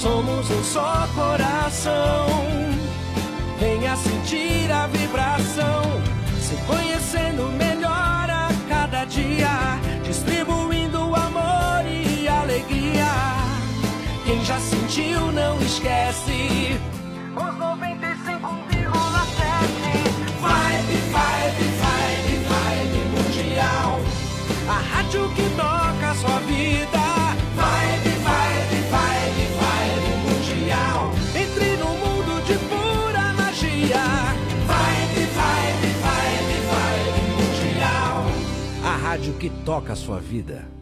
somos um só coração. Venha sentir a vibração, se conhecendo melhor a cada dia, distribuindo amor e alegria. Quem já sentiu não esquece. Os 95,7 Vibe, vibe, vibe, vibe mundial. A rádio que toca a sua vida. Vibe, vibe, vibe, vibe mundial. Entre no mundo de pura magia. Vibe, vibe, vibe, vibe mundial. A rádio que toca a sua vida.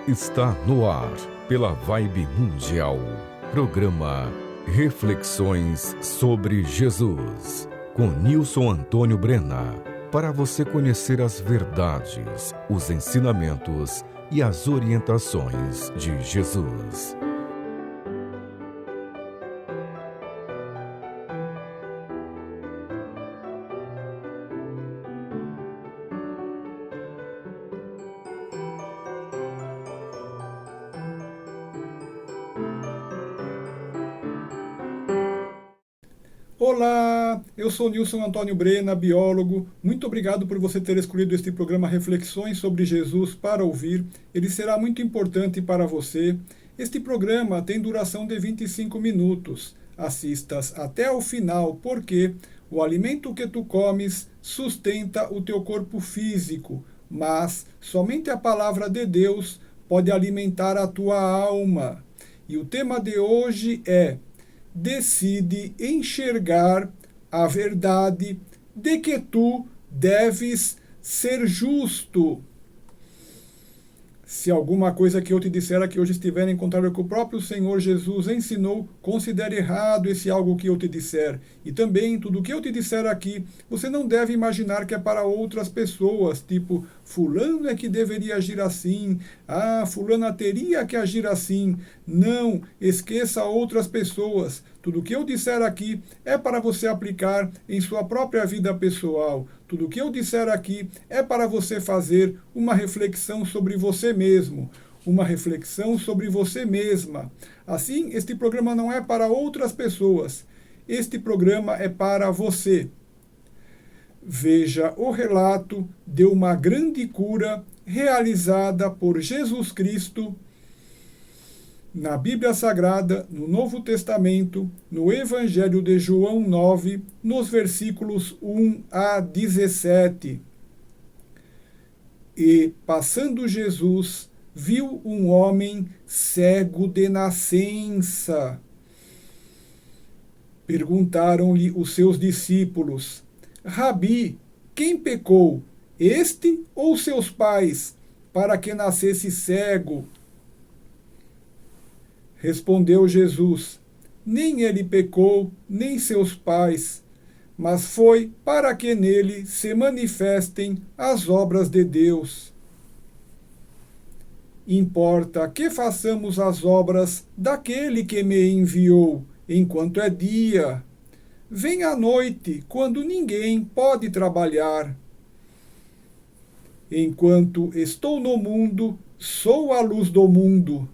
Está no ar, pela Vibe Mundial, programa Reflexões sobre Jesus, com Nilson Antônio Brena, para você conhecer as verdades, os ensinamentos e as orientações de Jesus. Olá, eu sou Nilson Antônio Brena, biólogo. Muito obrigado por você ter escolhido este programa Reflexões sobre Jesus para ouvir. Ele será muito importante para você. Este programa tem duração de 25 minutos. Assistas até o final, porque o alimento que tu comes sustenta o teu corpo físico, mas somente a palavra de Deus pode alimentar a tua alma. E o tema de hoje é: decide enxergar a verdade de que tu deves ser justo. Se alguma coisa que eu te disser aqui hoje estiver em contrário com o próprio Senhor Jesus ensinou, considere errado esse algo que eu te disser. E também, tudo que eu te disser aqui, você não deve imaginar que é para outras pessoas, tipo, fulano é que deveria agir assim, fulana teria que agir assim. Não, esqueça outras pessoas. Tudo que eu disser aqui é para você aplicar em sua própria vida pessoal. Tudo que eu disser aqui é para você fazer uma reflexão sobre você mesmo, uma reflexão sobre você mesma. Assim, este programa não é para outras pessoas. Este programa é para você. Veja o relato de uma grande cura realizada por Jesus Cristo na Bíblia Sagrada, no Novo Testamento, no Evangelho de João 9, nos versículos 1 a 17. E, passando Jesus, viu um homem cego de nascença. Perguntaram-lhe os seus discípulos: Rabi, quem pecou, este ou seus pais, para que nascesse cego? Respondeu Jesus: nem ele pecou, nem seus pais, mas foi para que nele se manifestem as obras de Deus. Importa que façamos as obras daquele que me enviou, enquanto é dia. Vem a noite, quando ninguém pode trabalhar. Enquanto estou no mundo, sou a luz do mundo.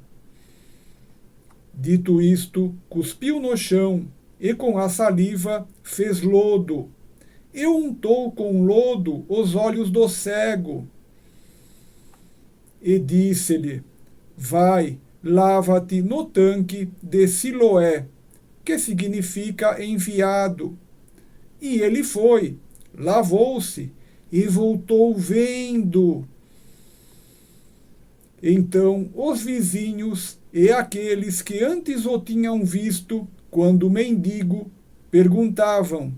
Dito isto, cuspiu no chão e com a saliva fez lodo. E untou com lodo os olhos do cego. E disse-lhe: vai, lava-te no tanque de Siloé, que significa enviado. E ele foi, lavou-se e voltou vendo. Então os vizinhos e aqueles que antes o tinham visto, quando mendigo, perguntavam: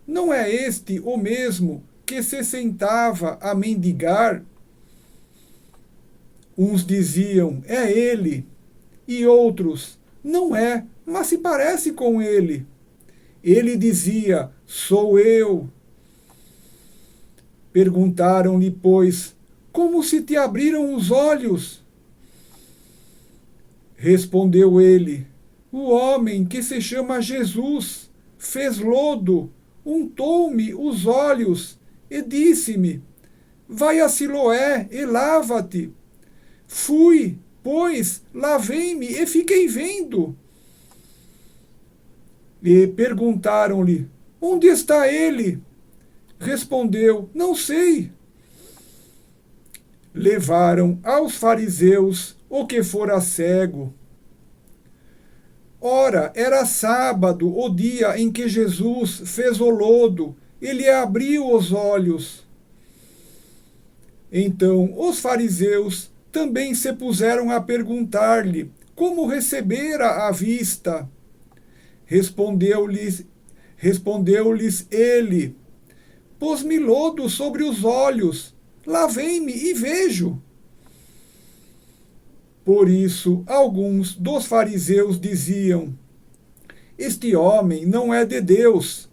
não é este o mesmo que se sentava a mendigar? Uns diziam: é ele. E outros: não é, mas se parece com ele. Ele dizia: sou eu. Perguntaram-lhe, pois: como se te abriram os olhos? Respondeu ele: o homem que se chama Jesus fez lodo, untou-me os olhos e disse-me: vai a Siloé e lava-te. Fui, pois, lavei-me e fiquei vendo. E perguntaram-lhe: onde está ele? Respondeu: não sei. Levaram aos fariseus o que fora cego. Ora, era sábado, o dia em que Jesus fez o lodo, e lhe abriu os olhos. Então os fariseus também se puseram a perguntar-lhe como recebera a vista. Respondeu-lhes ele: pôs-me lodo sobre os olhos, lavei-me e vejo. Por isso, alguns dos fariseus diziam: este homem não é de Deus,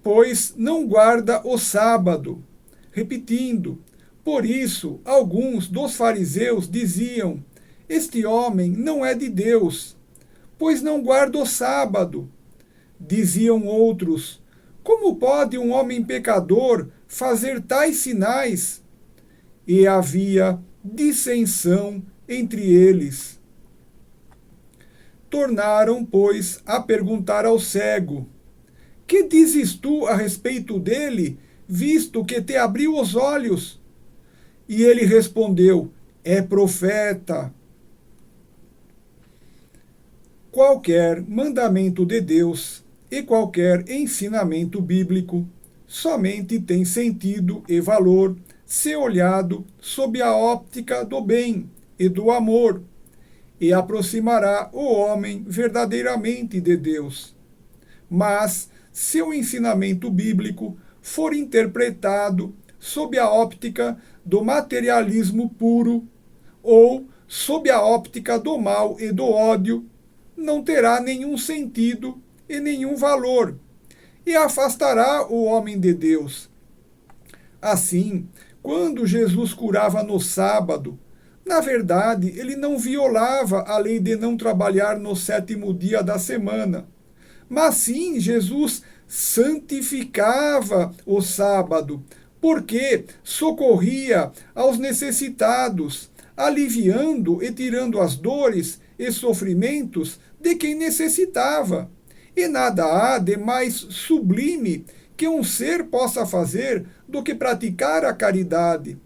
pois não guarda o sábado. Repetindo, por isso, alguns dos fariseus diziam: este homem não é de Deus, pois não guarda o sábado. Diziam outros: como pode um homem pecador fazer tais sinais? E havia dissensão entre eles. Tornaram, pois, a perguntar ao cego: que dizes tu a respeito dele, visto que te abriu os olhos? E ele respondeu: é profeta. Qualquer mandamento de Deus e qualquer ensinamento bíblico somente tem sentido e valor se olhado sob a óptica do bem e do amor, e aproximará o homem verdadeiramente de Deus. Mas, se o ensinamento bíblico for interpretado sob a óptica do materialismo puro, ou sob a óptica do mal e do ódio, não terá nenhum sentido e nenhum valor, e afastará o homem de Deus. Assim, quando Jesus curava no sábado, na verdade, ele não violava a lei de não trabalhar no sétimo dia da semana, mas sim Jesus santificava o sábado, porque socorria aos necessitados, aliviando e tirando as dores e sofrimentos de quem necessitava. E nada há de mais sublime que um ser possa fazer do que praticar a caridade.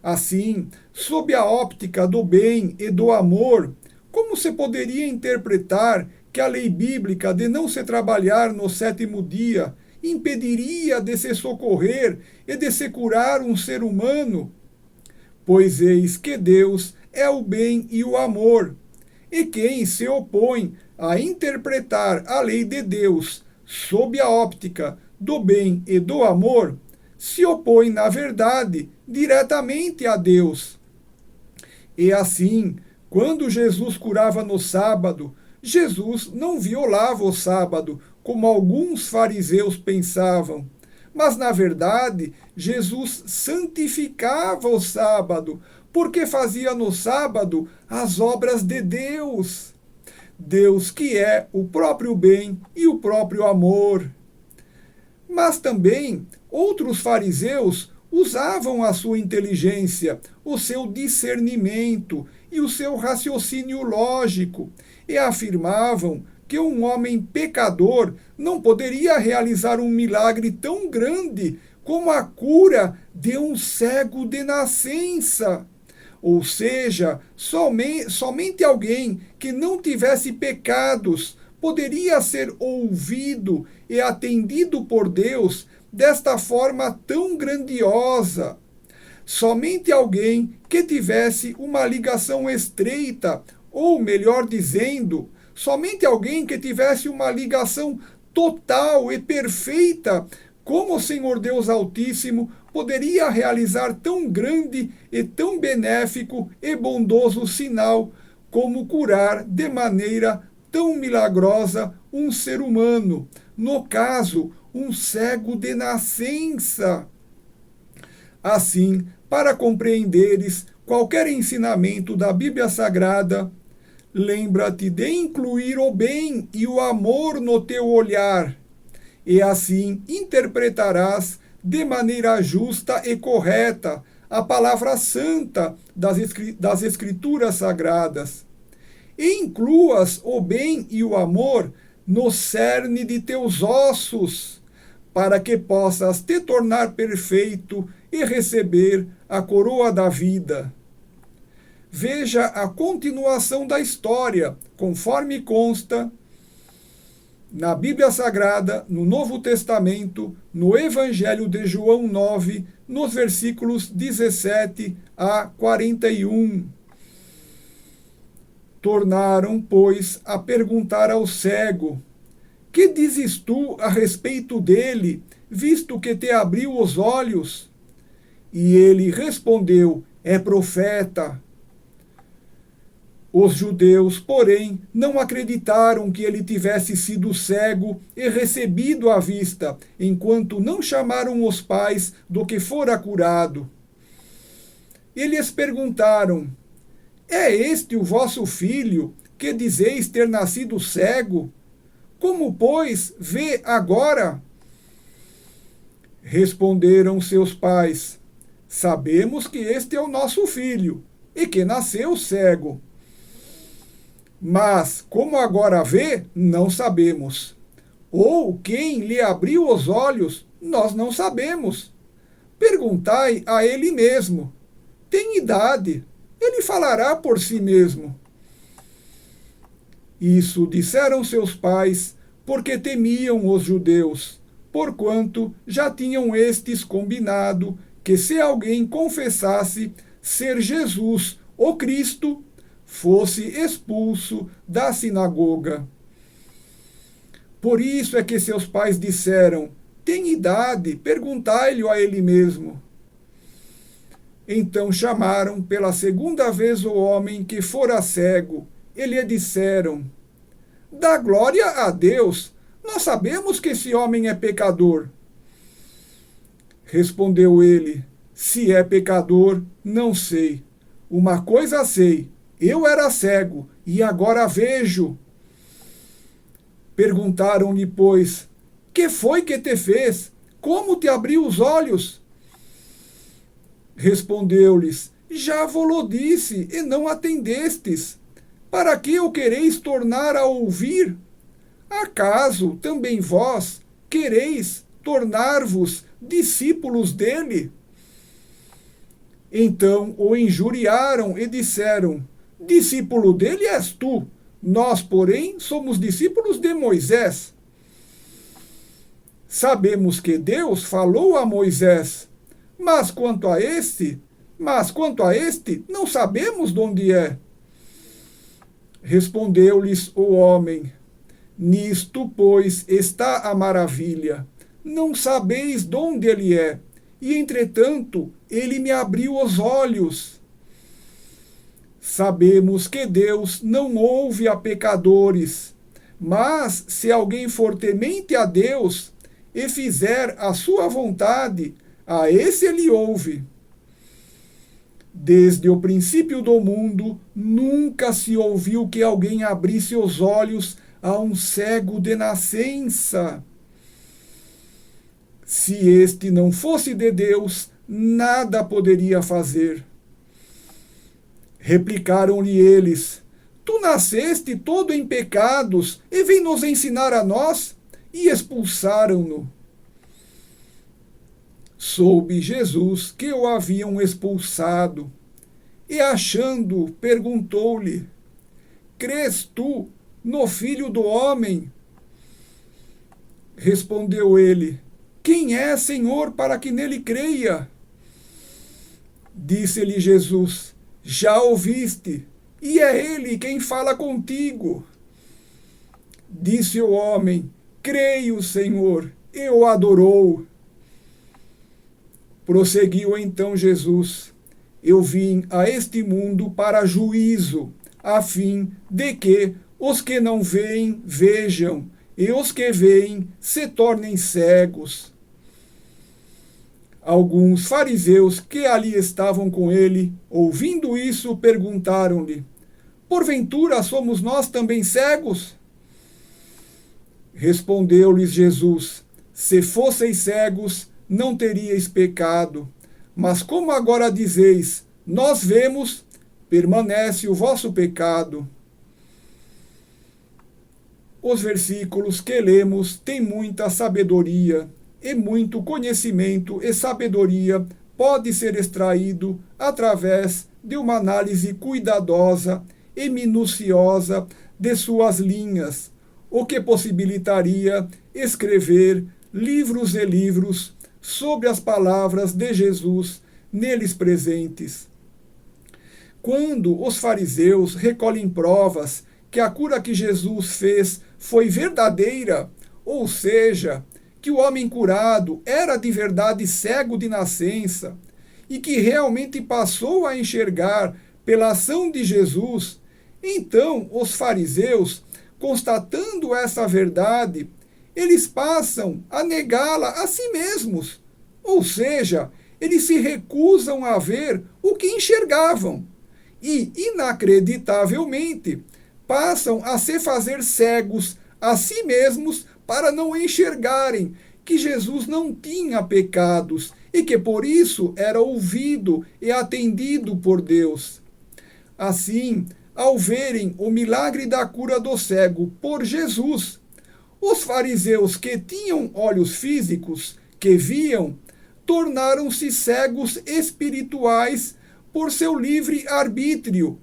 Assim, sob a óptica do bem e do amor, como se poderia interpretar que a lei bíblica de não se trabalhar no sétimo dia impediria de se socorrer e de se curar um ser humano? Pois eis que Deus é o bem e o amor, e quem se opõe a interpretar a lei de Deus sob a óptica do bem e do amor, se opõe, na verdade, diretamente a Deus. E assim, quando Jesus curava no sábado, Jesus não violava o sábado, como alguns fariseus pensavam, mas, na verdade, Jesus santificava o sábado, porque fazia no sábado as obras de Deus. Deus que é o próprio bem e o próprio amor. Mas também outros fariseus usavam a sua inteligência, o seu discernimento e o seu raciocínio lógico, e afirmavam que um homem pecador não poderia realizar um milagre tão grande como a cura de um cego de nascença. Ou seja, somente alguém que não tivesse pecados poderia ser ouvido e atendido por Deus desta forma tão grandiosa. Somente alguém que tivesse uma ligação estreita, ou melhor dizendo, somente alguém que tivesse uma ligação total e perfeita com o Senhor Deus Altíssimo poderia realizar tão grande e tão benéfico e bondoso sinal como curar de maneira tão milagrosa um ser humano, no caso, um cego de nascença. Assim, para compreenderes qualquer ensinamento da Bíblia Sagrada, lembra-te de incluir o bem e o amor no teu olhar, e assim interpretarás de maneira justa e correta a palavra santa das Escrituras Sagradas. E incluas o bem e o amor no cerne de teus ossos, para que possas te tornar perfeito e receber a coroa da vida. Veja a continuação da história, conforme consta na Bíblia Sagrada, no Novo Testamento, no Evangelho de João 9, nos versículos 17 a 41. Tornaram, pois, a perguntar ao cego: que dizes tu a respeito dele, visto que te abriu os olhos? E ele respondeu: é profeta. Os judeus, porém, não acreditaram que ele tivesse sido cego e recebido a vista, enquanto não chamaram os pais do que fora curado. Eles perguntaram: é este o vosso filho, que dizeis ter nascido cego? Como, pois, vê agora? Responderam seus pais: sabemos que este é o nosso filho, e que nasceu cego. Mas, como agora vê, não sabemos. Ou quem lhe abriu os olhos, nós não sabemos. Perguntai a ele mesmo. Tem idade, ele falará por si mesmo. Isso disseram seus pais, porque temiam os judeus, porquanto já tinham estes combinado que se alguém confessasse ser Jesus, o Cristo, fosse expulso da sinagoga. Por isso é que seus pais disseram: tem idade, perguntai-lhe a ele mesmo. Então chamaram pela segunda vez o homem que fora cego, e lhe disseram: dá glória a Deus, nós sabemos que esse homem é pecador. Respondeu ele: se é pecador, não sei. Uma coisa sei, eu era cego, e agora vejo. Perguntaram-lhe, pois: que foi que te fez? Como te abriu os olhos? Respondeu-lhes: já vos disse, e não atendestes. Para que o quereis tornar a ouvir? Acaso também vós quereis tornar-vos discípulos dele? Então o injuriaram e disseram: discípulo dele és tu, nós, porém, somos discípulos de Moisés. Sabemos que Deus falou a Moisés, mas quanto a este, não sabemos de onde é. Respondeu-lhes o homem: nisto, pois, está a maravilha. Não sabeis de onde ele é, e entretanto ele me abriu os olhos. Sabemos que Deus não ouve a pecadores, mas se alguém for temente a Deus e fizer a sua vontade, a esse ele ouve. Desde o princípio do mundo, nunca se ouviu que alguém abrisse os olhos a um cego de nascença. Se este não fosse de Deus, nada poderia fazer. Replicaram-lhe eles: tu nasceste todo em pecados e vem nos ensinar a nós? E expulsaram-no. Soube Jesus que o haviam expulsado, e achando, perguntou-lhe: crês tu no Filho do Homem? Respondeu ele: quem é, Senhor, para que nele creia? Disse-lhe Jesus: já ouviste, e é ele quem fala contigo. Disse o homem: creio, Senhor, e o adorou. Prosseguiu então Jesus: eu vim a este mundo para juízo, a fim de que os que não veem, vejam, e os que veem se tornem cegos. Alguns fariseus que ali estavam com ele, ouvindo isso, perguntaram-lhe: Porventura somos nós também cegos? Respondeu-lhes Jesus: Se fosseis cegos, não teríeis pecado. Mas como agora dizeis, nós vemos, permanece o vosso pecado. Os versículos que lemos têm muita sabedoria, e muito conhecimento e sabedoria pode ser extraído através de uma análise cuidadosa e minuciosa de suas linhas, o que possibilitaria escrever livros e livros sobre as palavras de Jesus neles presentes. Quando os fariseus recolhem provas que a cura que Jesus fez foi verdadeira, ou seja, que o homem curado era de verdade cego de nascença e que realmente passou a enxergar pela ação de Jesus, então os fariseus, constatando essa verdade, eles passam a negá-la a si mesmos, ou seja, eles se recusam a ver o que enxergavam e, inacreditavelmente, passam a se fazer cegos a si mesmos para não enxergarem que Jesus não tinha pecados e que por isso era ouvido e atendido por Deus. Assim, ao verem o milagre da cura do cego por Jesus, os fariseus que tinham olhos físicos, que viam, tornaram-se cegos espirituais por seu livre arbítrio,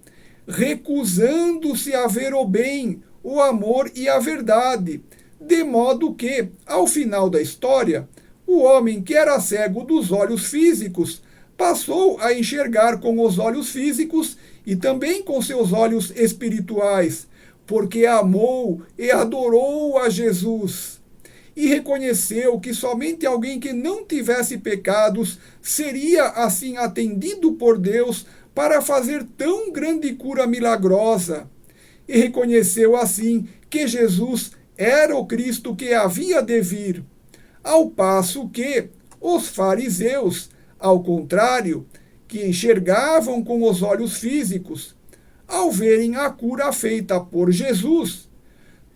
recusando-se a ver o bem, o amor e a verdade, de modo que, ao final da história, o homem que era cego dos olhos físicos passou a enxergar com os olhos físicos e também com seus olhos espirituais, porque amou e adorou a Jesus. E reconheceu que somente alguém que não tivesse pecados seria assim atendido por Deus para fazer tão grande cura milagrosa. E reconheceu assim que Jesus era o Cristo que havia de vir. Ao passo que os fariseus, ao contrário, que enxergavam com os olhos físicos, ao verem a cura feita por Jesus,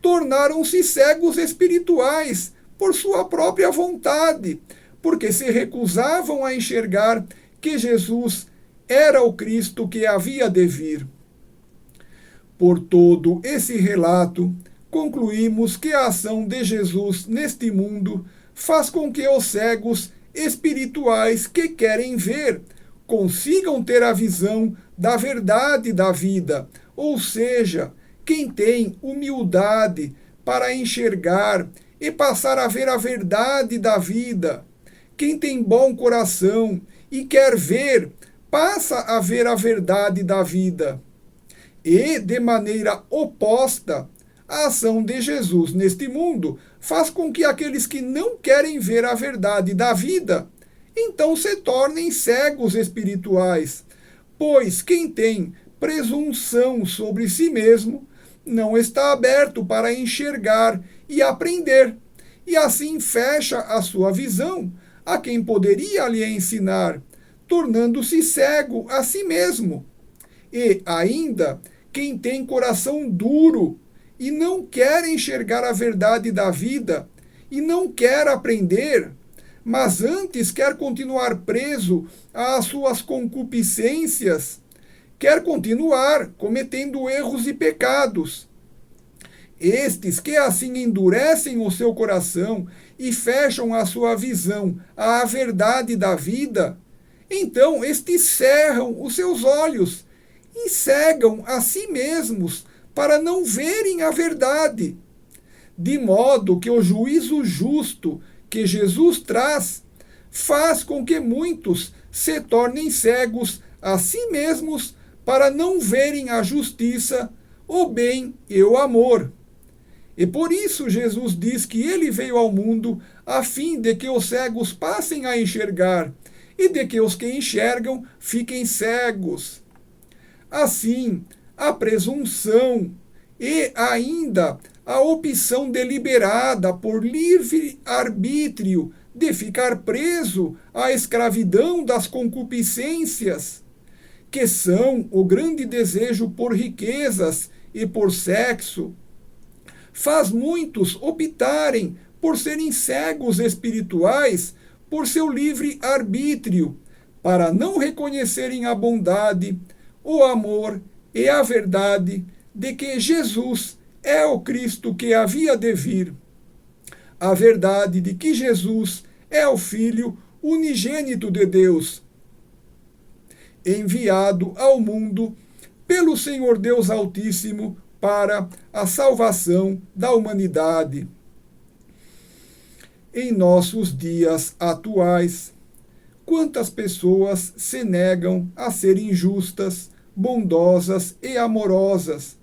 tornaram-se cegos espirituais por sua própria vontade, porque se recusavam a enxergar que Jesus era o Cristo que havia de vir. Por todo esse relato, concluímos que a ação de Jesus neste mundo faz com que os cegos espirituais que querem ver consigam ter a visão da verdade da vida, ou seja, quem tem humildade para enxergar e passar a ver a verdade da vida, quem tem bom coração e quer ver, passa a ver a verdade da vida. E, de maneira oposta, a ação de Jesus neste mundo faz com que aqueles que não querem ver a verdade da vida, então se tornem cegos espirituais, pois quem tem presunção sobre si mesmo não está aberto para enxergar e aprender, e assim fecha a sua visão a quem poderia lhe ensinar, tornando-se cego a si mesmo. E ainda, quem tem coração duro e não quer enxergar a verdade da vida e não quer aprender, mas antes quer continuar preso às suas concupiscências, quer continuar cometendo erros e pecados. Estes que assim endurecem o seu coração e fecham a sua visão à verdade da vida, então estes cerram os seus olhos e cegam a si mesmos para não verem a verdade, de modo que o juízo justo que Jesus traz faz com que muitos se tornem cegos a si mesmos para não verem a justiça, o bem e o amor. E por isso Jesus diz que ele veio ao mundo a fim de que os cegos passem a enxergar e de que os que enxergam fiquem cegos. Assim, a presunção e ainda a opção deliberada por livre arbítrio de ficar preso à escravidão das concupiscências, que são o grande desejo por riquezas e por sexo, faz muitos optarem por serem cegos espirituais por seu livre arbítrio, para não reconhecerem a bondade, o amor e a verdade de que Jesus é o Cristo que havia de vir. A verdade de que Jesus é o Filho unigênito de Deus, enviado ao mundo pelo Senhor Deus Altíssimo para a salvação da humanidade. Em nossos dias atuais, quantas pessoas se negam a serem justas, bondosas e amorosas,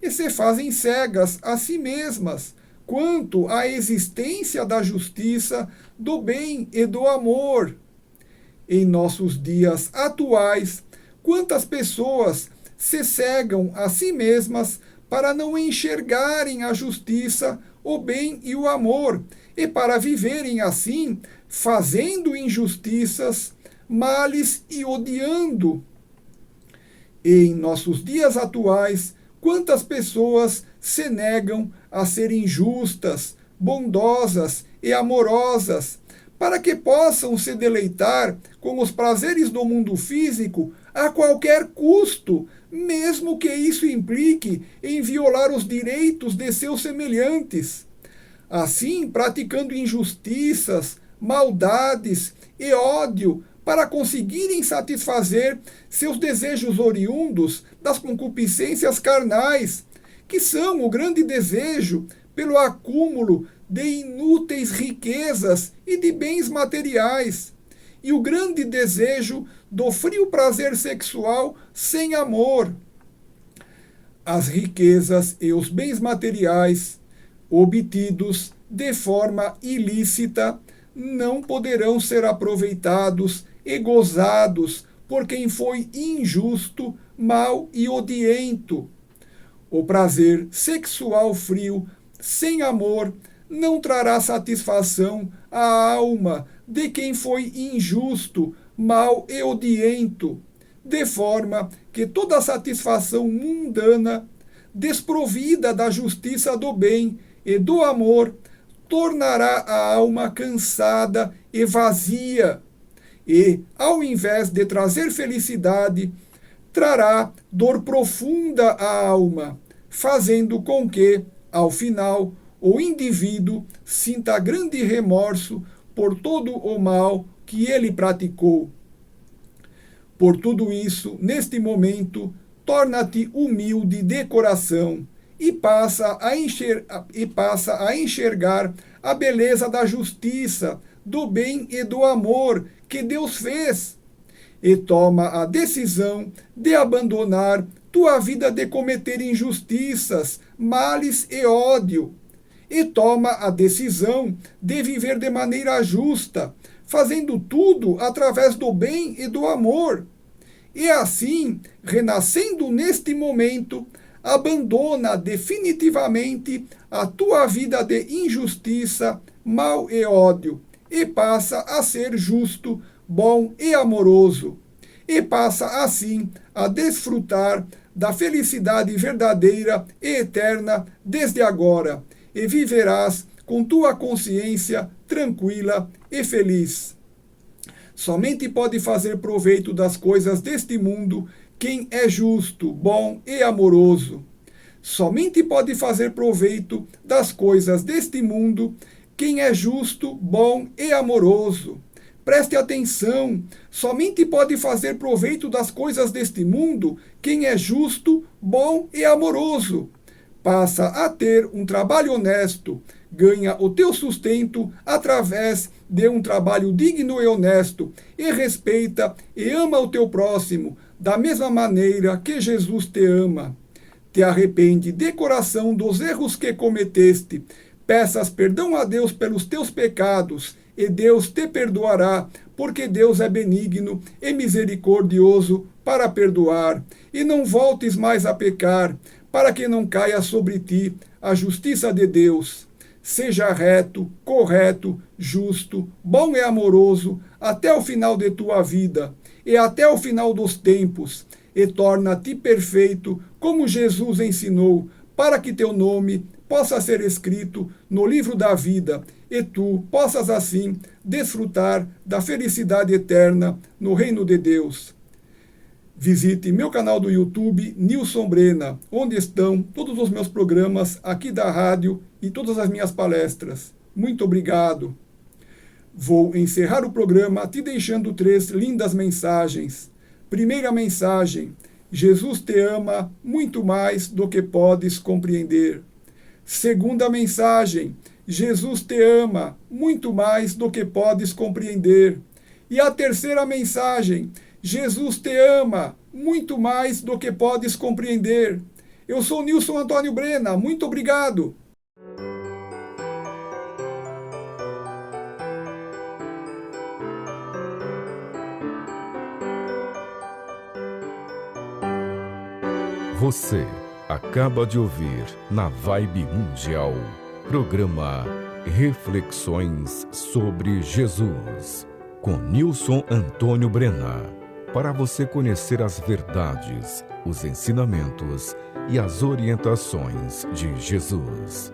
e se fazem cegas a si mesmas quanto à existência da justiça, do bem e do amor. Em nossos dias atuais, quantas pessoas se cegam a si mesmas para não enxergarem a justiça, o bem e o amor, e para viverem assim, fazendo injustiças, males e odiando. Em nossos dias atuais, quantas pessoas se negam a serem justas, bondosas e amorosas, para que possam se deleitar com os prazeres do mundo físico a qualquer custo, mesmo que isso implique em violar os direitos de seus semelhantes. Assim, praticando injustiças, maldades e ódio para conseguirem satisfazer seus desejos oriundos das concupiscências carnais, que são o grande desejo pelo acúmulo de inúteis riquezas e de bens materiais, e o grande desejo do frio prazer sexual sem amor. As riquezas e os bens materiais obtidos de forma ilícita não poderão ser aproveitados e gozados por quem foi injusto, mau e odiento. O prazer sexual frio, sem amor, não trará satisfação à alma de quem foi injusto, mau e odiento, de forma que toda satisfação mundana, desprovida da justiça do bem e do amor, tornará a alma cansada e vazia, e, ao invés de trazer felicidade, trará dor profunda à alma, fazendo com que, ao final, o indivíduo sinta grande remorso por todo o mal que ele praticou. Por tudo isso, neste momento, torna-te humilde de coração e passa a enxergar a beleza da justiça, do bem e do amor que Deus fez, e toma a decisão de abandonar tua vida de cometer injustiças, males e ódio, e toma a decisão de viver de maneira justa, fazendo tudo através do bem e do amor. E assim, renascendo neste momento, abandona definitivamente a tua vida de injustiça, mal e ódio, e passa a ser justo, bom e amoroso, e passa assim a desfrutar da felicidade verdadeira e eterna desde agora, e viverás com tua consciência tranquila e feliz. Somente pode fazer proveito das coisas deste mundo quem é justo, bom e amoroso. Somente pode fazer proveito das coisas deste mundo quem é justo, bom e amoroso. Preste atenção, somente pode fazer proveito das coisas deste mundo quem é justo, bom e amoroso. Passa a ter um trabalho honesto, ganha o teu sustento através de um trabalho digno e honesto, e respeita e ama o teu próximo, da mesma maneira que Jesus te ama. Te arrepende de coração dos erros que cometeste, peças perdão a Deus pelos teus pecados, e Deus te perdoará, porque Deus é benigno e misericordioso para perdoar. E não voltes mais a pecar, para que não caia sobre ti a justiça de Deus. Seja reto, correto, justo, bom e amoroso até o final de tua vida, e até o final dos tempos, e torna-te perfeito, como Jesus ensinou, para que teu nome possa ser escrito no livro da vida, e tu possas assim desfrutar da felicidade eterna no reino de Deus. Visite meu canal do YouTube, Nilson Brena, onde estão todos os meus programas aqui da rádio e todas as minhas palestras. Muito obrigado. Vou encerrar o programa te deixando 3 lindas mensagens. Primeira mensagem: Jesus te ama muito mais do que podes compreender. Segunda mensagem: Jesus te ama muito mais do que podes compreender. E a terceira mensagem: Jesus te ama muito mais do que podes compreender. Eu sou Nilson Antônio Brena, muito obrigado. Você acaba de ouvir na Vibe Mundial, programa Reflexões sobre Jesus, com Nilson Antônio Brena, para você conhecer as verdades, os ensinamentos e as orientações de Jesus.